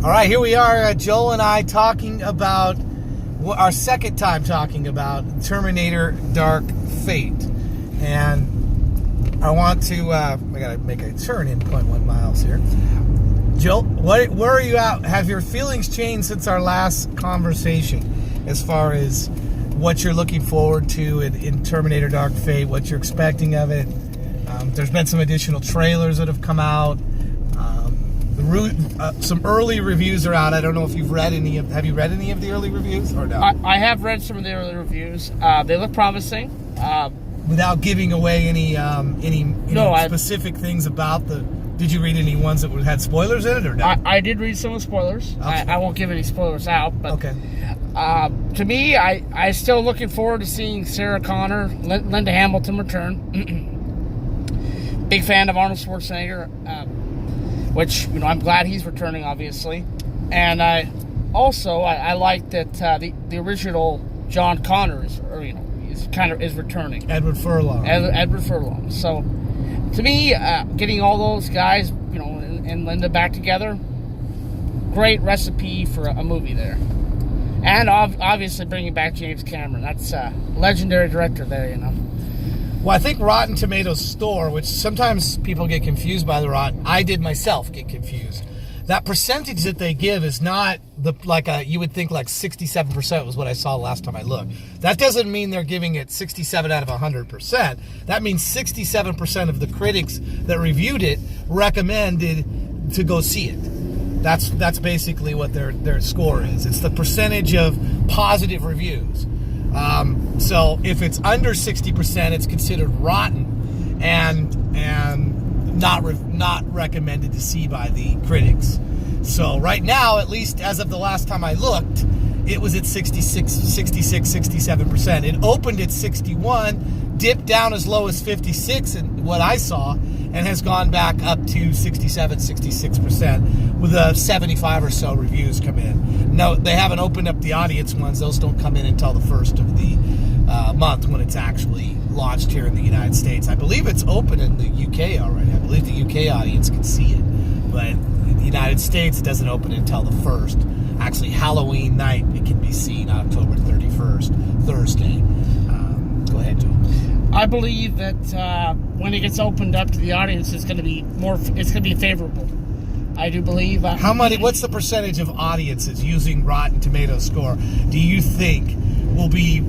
All right, here we are, Joel and I talking about our second time talking about Terminator Dark Fate. And I want to, I gotta make a turn in 0.1 miles here. Joel, where are you at? Have your feelings changed since our last conversation as far as what you're looking forward to in Terminator Dark Fate, what you're expecting of it? There's been some additional trailers that have come out. Some early reviews are out. I don't know if you've read any of. Have you read any of the early reviews or no? I have read some of the early reviews. They look promising. Without giving away any specific things about the. Did you read any ones that had spoilers in it or no? I did read some of the spoilers. Okay. I won't give any spoilers out, but okay. To me, I still looking forward to seeing Sarah Connor, Linda Hamilton return. Big fan of Arnold Schwarzenegger. Which, you know, I'm glad he's returning, obviously. And I like that the original John Connor is returning. Edward Furlong. Edward Furlong. So, to me, getting all those guys, you know, and Linda back together, great recipe for a movie there. And obviously bringing back James Cameron. That's a legendary director there, you know. Well, I think Rotten Tomatoes store, which sometimes people get confused by the Rotten. I did myself get confused. That percentage that they give is not you would think like 67% was what I saw last time I looked. That doesn't mean they're giving it 67 out of 100%. That means 67% of the critics that reviewed it recommended to go see it. That's basically what their score is. It's the percentage of positive reviews. So if it's under 60%, it's considered rotten and not recommended to see by the critics. So right now, at least as of the last time I looked, it was at 66, 67%. It opened at 61, dipped down as low as 56 in what I saw, and has gone back up to 67, 66% with 75 or so reviews come in. No, they haven't opened up the audience ones. Those don't come in until the first of the month when it's actually launched here in the United States. I believe it's open in the UK already. I believe the UK audience can see it. But in the United States, it doesn't open until the 1st. Actually, Halloween night, it can be seen October 31st, Thursday. Go ahead, Joel. I believe that when it gets opened up to the audience, it's going to be favorable. I do believe. What's the percentage of audiences using Rotten Tomatoes score do you think will be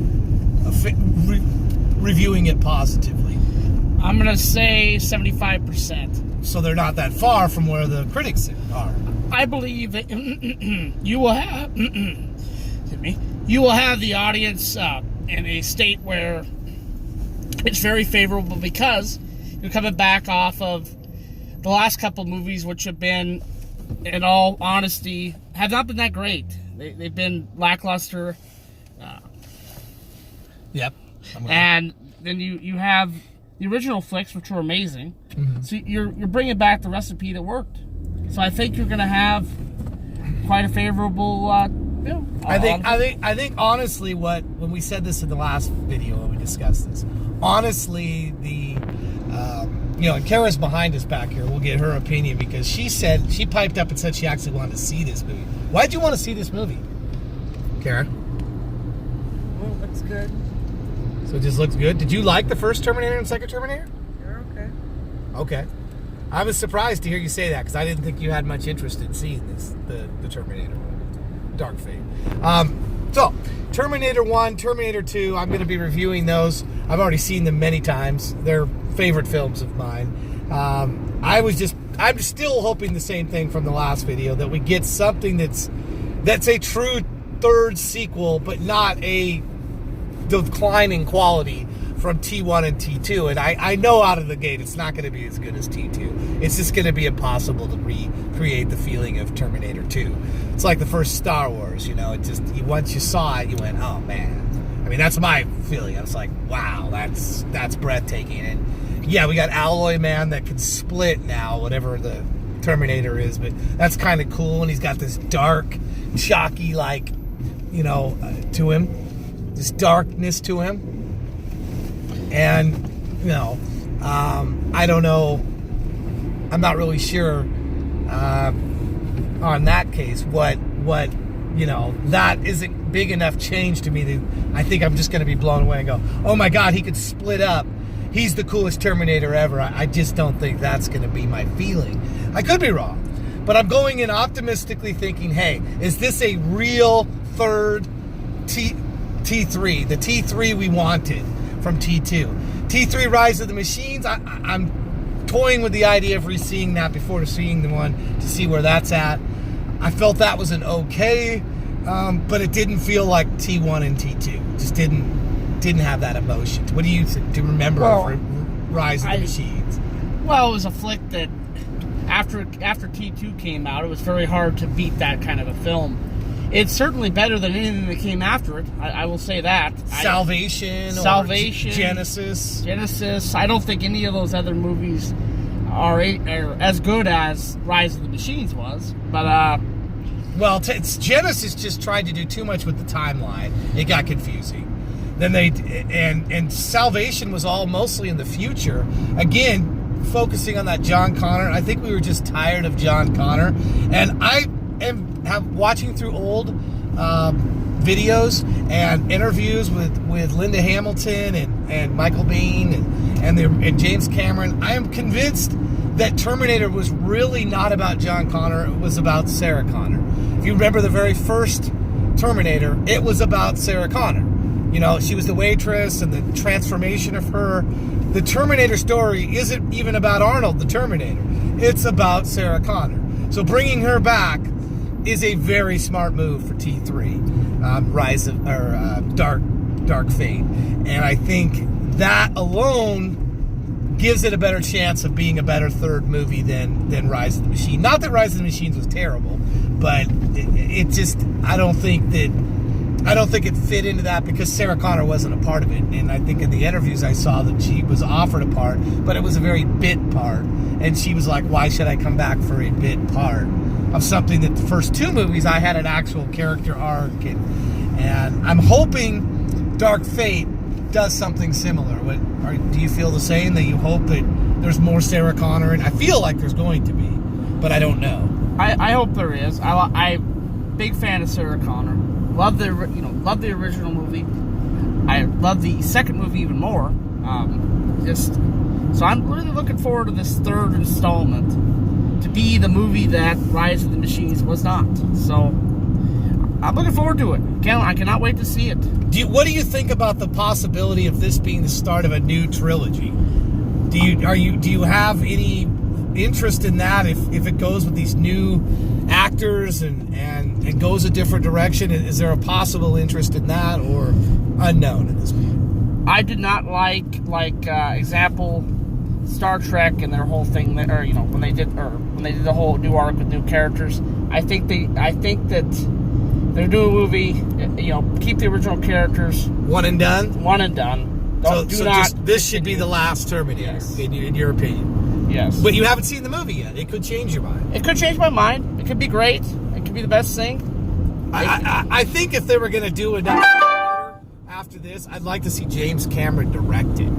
reviewing it positively? I'm going to say 75%. So they're not that far from where the critics are. I believe that you will have the audience in a state where it's very favorable because you're coming back off of the last couple of movies, which have been, in all honesty, have not been that great. They've been lackluster. Yep. And then you have the original flicks, which were amazing. Mm-hmm. So you're bringing back the recipe that worked. So I think you're going to have quite a favorable. I think honestly, when we said this in the last video when we discussed this, honestly, and Kara's behind us back here. We'll get her opinion because she piped up and said she actually wanted to see this movie. Why'd you want to see this movie, Kara? Well, it looks good. So it just looks good. Did you like the first Terminator and second Terminator? They're okay. Okay. I was surprised to hear you say that because I didn't think you had much interest in seeing the Terminator Dark Fate. So, Terminator 1, Terminator 2, I'm going to be reviewing those. I've already seen them many times. They're favorite films of mine. I'm still hoping the same thing from the last video, that we get something that's a true third sequel, but not a declining quality from T1 and T2. And I know out of the gate it's not going to be as good as T2. It's just going to be impossible to recreate the feeling of Terminator 2. It's like the first Star Wars, once you saw it, you went, oh man. I mean, that's my feeling. I was like, wow, that's breathtaking. And yeah, we got Alloy Man that can split now, whatever the Terminator is, but that's kind of cool. And he's got this dark, chalky, to him, this darkness to him. And, I don't know. I'm not really sure on that case, what that isn't big enough change to me that I think I'm just going to be blown away and go, oh my God, he could split up. He's the coolest Terminator ever. I just don't think that's going to be my feeling. I could be wrong, but I'm going in optimistically thinking, hey, is this a real third T3, the T3 we wanted from T2? T3 Rise of the Machines, I'm toying with the idea of re-seeing that before seeing the one to see where that's at. I felt that was an okay, but it didn't feel like T1 and T2. Just didn't have that emotion. What do you do? Remember Rise of the Machines? Well, it was a flick that after T2 came out, it was very hard to beat that kind of a film. It's certainly better than anything that came after it. I will say that. Salvation, Genesis. I don't think any of those other movies are as good as Rise of the Machines was. But Genesis just tried to do too much with the timeline. It got confusing. Then and Salvation was all mostly in the future. Again, focusing on that John Connor. I think we were just tired of John Connor, and I am watching through old videos and interviews with Linda Hamilton and Michael Biehn and James Cameron. I am convinced that Terminator was really not about John Connor. It was about Sarah Connor. If you remember the very first Terminator, it was about Sarah Connor. She was the waitress and the transformation of her. The Terminator story isn't even about Arnold, the Terminator. It's about Sarah Connor. So bringing her back is a very smart move for T3, Dark Fate. And I think that alone gives it a better chance of being a better third movie than Rise of the Machine. Not that Rise of the Machines was terrible, but it just, I don't think it fit into that because Sarah Connor wasn't a part of it. And I think in the interviews I saw that she was offered a part, but it was a very bit part. And she was like, why should I come back for a bit part of something that the first two movies I had an actual character arc? And I'm hoping Dark Fate does something similar. Do you feel the same, that you hope that there's more Sarah Connor? And I feel like there's going to be, but I don't know. I hope there is. I'm big fan of Sarah Connor. Love the original movie. I love the second movie even more. So I'm really looking forward to this third installment to be the movie that Rise of the Machines was not. So I'm looking forward to it. I cannot wait to see it. What do you think about the possibility of this being the start of a new trilogy? Do you have any interest in that if it goes with these new actors and goes a different direction? Is there a possible interest in that, or unknown at this point? I did not like example Star Trek and their whole thing, when they did the whole new arc with new characters. I think that they're doing a movie, keep the original characters. One and done. This should be the last Terminator, yes, in your opinion. Yes. But you haven't seen the movie yet. It could change your mind. It could change my mind. It could be great. It could be the best thing. I think if they were going to do another after this, I'd like to see James Cameron direct it.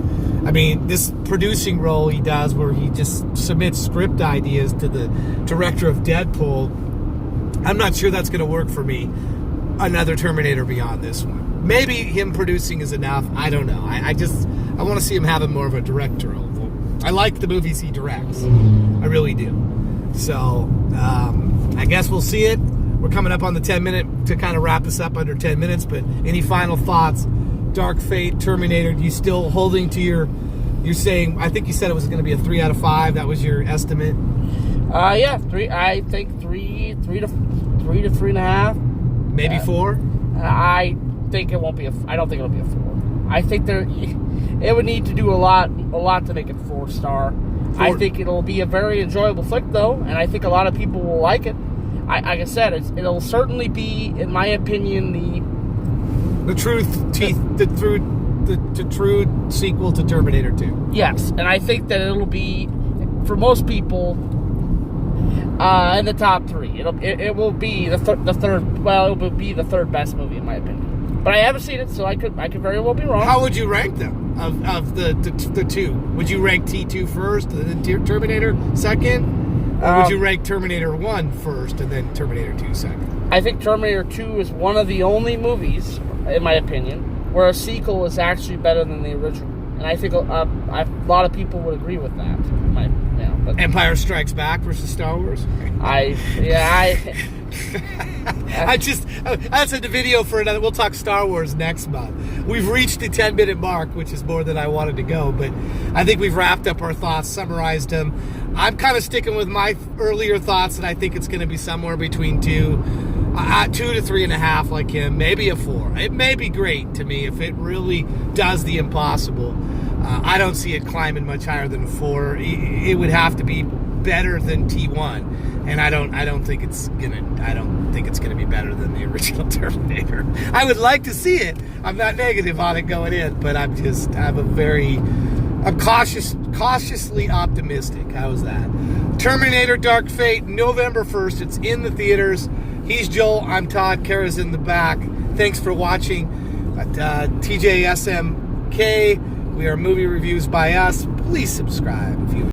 I mean, this producing role he does where he just submits script ideas to the director of Deadpool, I'm not sure that's going to work for me. Another Terminator beyond this one. Maybe him producing is enough. I don't know. I want to see him having more of a directorial role. I like the movies he directs. I really do. So, I guess we'll see it. We're coming up on the 10-minute to kind of wrap this up under 10 minutes, but any final thoughts? Dark Fate, Terminator, you still holding to you're saying, I think you said it was going to be a 3 out of 5. That was your estimate? Yeah, 3. I think 3 to 3.5. Maybe 4? I think it won't be I don't think it'll be a 4. I think it would need to do a lot to make it 4-star. I think it'll be a very enjoyable flick, though, and I think a lot of people will like it. Like I said, it'll certainly be, in my opinion, the true sequel to Terminator 2. Yes, and I think that it'll be, for most people, in the top 3. It will be the third. Well, it will be the third best movie in my opinion. But I haven't seen it, so I could very well be wrong. How would you rank them of the two? Would you rank T2 first, and then Terminator second? Or would you rank Terminator 1 first and then Terminator 2 second? I think Terminator 2 is one of the only movies, in my opinion, where a sequel is actually better than the original. And I think a lot of people would agree with that. But Empire Strikes Back versus Star Wars? That's a video for another. We'll talk Star Wars next month. We've reached the 10-minute mark, which is more than I wanted to go, but I think we've wrapped up our thoughts, summarized them. I'm kind of sticking with my earlier thoughts, and I think it's going to be somewhere between 2 to 3.5 like him, maybe a 4. It may be great to me if it really does the impossible. I don't see it climbing much higher than a 4. It would have to be better than T1, and I don't think it's gonna be better than the original Terminator. I would like to see it. I'm not negative on it going in, but I'm cautiously optimistic. How's that? Terminator Dark Fate, November 1st. It's in the theaters. He's Joel. I'm Todd. Kara's in the back. Thanks for watching. TJSMK. We are movie reviews by us. Please subscribe if you